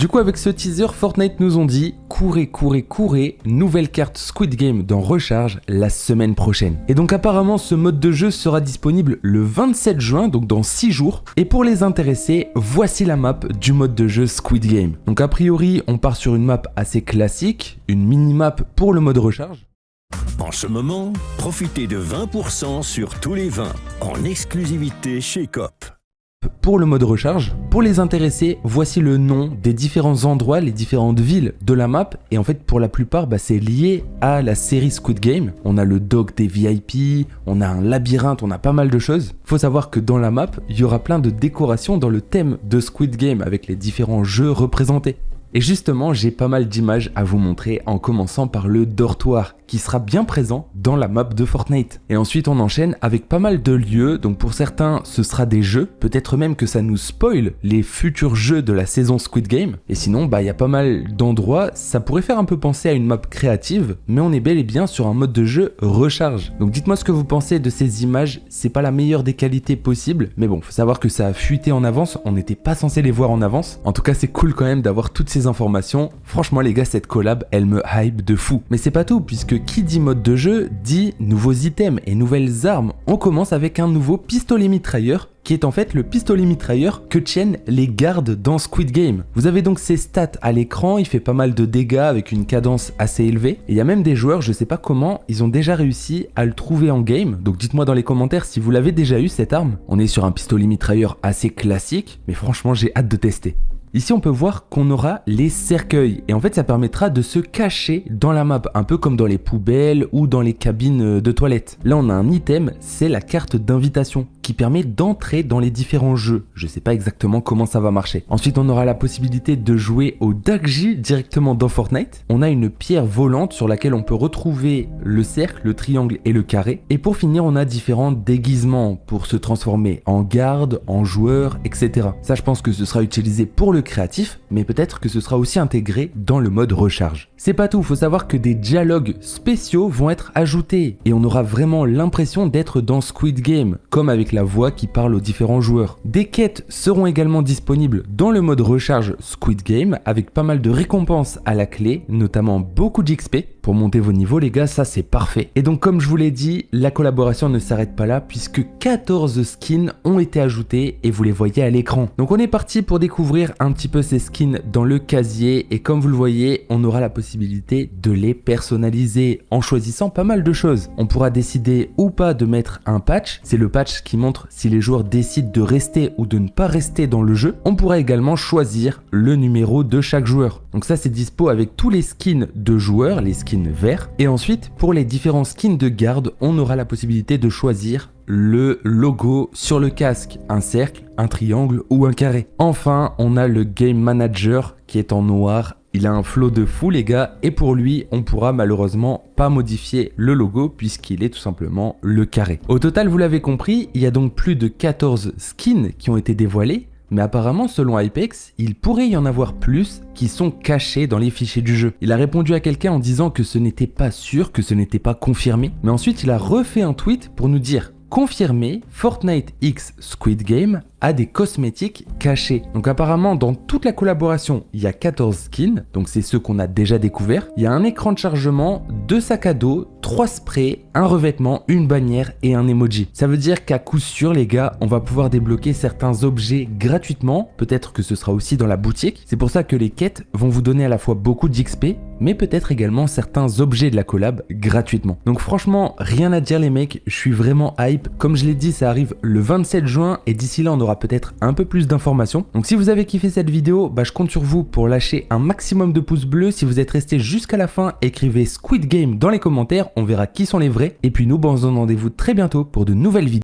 Du coup, avec ce teaser, Fortnite nous ont dit courez, courez, courez, nouvelle carte Squid Game dans Recharge la semaine prochaine. Et donc apparemment, ce mode de jeu sera disponible le 27 juin, donc dans 6 jours. Et pour les intéressés, voici la map du mode de jeu Squid Game. Donc a priori, on part sur une map assez classique, une mini-map pour le mode Recharge. En ce moment, profitez de 20% sur tous les vins, en exclusivité chez Coop. Pour le mode recharge, pour les intéressés, voici le nom des différents endroits, les différentes villes de la map. Et en fait, pour la plupart, c'est lié à la série Squid Game. On a le dock des VIP, on a un labyrinthe, on a pas mal de choses. Faut savoir que dans la map, il y aura plein de décorations dans le thème de Squid Game avec les différents jeux représentés. Et justement, j'ai pas mal d'images à vous montrer en commençant par le dortoir qui sera bien présent dans la map de Fortnite. Et ensuite, on enchaîne avec pas mal de lieux. Donc pour certains, ce sera des jeux. Peut-être même que ça nous spoil les futurs jeux de la saison Squid Game. Et sinon, il y a pas mal d'endroits. Ça pourrait faire un peu penser à une map créative, mais on est bel et bien sur un mode de jeu recharge. Donc dites-moi ce que vous pensez de ces images. C'est pas la meilleure des qualités possibles, mais bon, faut savoir que ça a fuité en avance. On n'était pas censé les voir en avance. En tout cas, c'est cool quand même d'avoir toutes ces informations. Franchement les gars, cette collab elle me hype de fou. Mais c'est pas tout, puisque qui dit mode de jeu dit nouveaux items et nouvelles armes. On commence avec un nouveau pistolet mitrailleur qui est en fait le pistolet mitrailleur que tiennent les gardes dans Squid Game. Vous avez donc ses stats à l'écran, il fait pas mal de dégâts avec une cadence assez élevée. Et il y a même des joueurs, je sais pas comment, ils ont déjà réussi à le trouver en game. Donc dites-moi dans les commentaires si vous l'avez déjà eu cette arme. On est sur un pistolet mitrailleur assez classique, mais franchement j'ai hâte de tester. Ici, on peut voir qu'on aura les cercueils et en fait, ça permettra de se cacher dans la map, un peu comme dans les poubelles ou dans les cabines de toilettes. Là, on a un item, c'est la carte d'invitation qui permet d'entrer dans les différents jeux. Je sais pas exactement comment ça va marcher. Ensuite, on aura la possibilité de jouer au Dakji directement dans Fortnite. On a une pierre volante sur laquelle on peut retrouver le cercle, le triangle et le carré. Et pour finir, on a différents déguisements pour se transformer en garde, en joueur, etc. Ça, je pense que ce sera utilisé pour le créatif, mais peut-être que ce sera aussi intégré dans le mode recharge. C'est pas tout, faut savoir que des dialogues spéciaux vont être ajoutés et on aura vraiment l'impression d'être dans Squid Game, comme avec la voix qui parle aux différents joueurs. Des quêtes seront également disponibles dans le mode recharge Squid Game avec pas mal de récompenses à la clé, notamment beaucoup d'XP. Pour monter vos niveaux les gars, ça c'est parfait. Et donc comme je vous l'ai dit, la collaboration ne s'arrête pas là puisque 14 skins ont été ajoutés et vous les voyez à l'écran. Donc on est parti pour découvrir un petit peu ces skins dans le casier et comme vous le voyez, on aura la possibilité de les personnaliser en choisissant pas mal de choses. On pourra décider ou pas de mettre un patch, c'est le patch qui montre si les joueurs décident de rester ou de ne pas rester dans le jeu. On pourra également choisir le numéro de chaque joueur. Donc ça c'est dispo avec tous les skins de joueurs, les skins verts. Et ensuite pour les différents skins de garde, on aura la possibilité de choisir le logo sur le casque, un cercle, un triangle ou un carré. Enfin, on a le Game Manager qui est en noir. Il a un flow de fou les gars et pour lui, on pourra malheureusement pas modifier le logo puisqu'il est tout simplement le carré. Au total, vous l'avez compris, il y a donc plus de 14 skins qui ont été dévoilés. Mais apparemment, selon Hypex, il pourrait y en avoir plus qui sont cachés dans les fichiers du jeu. Il a répondu à quelqu'un en disant que ce n'était pas sûr, que ce n'était pas confirmé. Mais ensuite, il a refait un tweet pour nous dire confirmé, Fortnite X Squid Game a des cosmétiques cachés. Donc apparemment, dans toute la collaboration, il y a 14 skins, donc c'est ceux qu'on a déjà découverts. Il y a un écran de chargement, 2 sacs à dos, 3 sprays, un revêtement, une bannière et un emoji. Ça veut dire qu'à coup sûr, les gars, on va pouvoir débloquer certains objets gratuitement. Peut-être que ce sera aussi dans la boutique. C'est pour ça que les quêtes vont vous donner à la fois beaucoup d'XP, mais peut-être également certains objets de la collab gratuitement. Donc franchement, rien à dire les mecs, je suis vraiment hype. Comme je l'ai dit, ça arrive le 27 juin et d'ici là, on aura peut-être un peu plus d'informations. Donc si vous avez kiffé cette vidéo, je compte sur vous pour lâcher un maximum de pouces bleus. Si vous êtes resté jusqu'à la fin, écrivez Squid Game dans les commentaires, on verra qui sont les vrais. Et puis nous, on se donne rendez-vous très bientôt pour de nouvelles vidéos.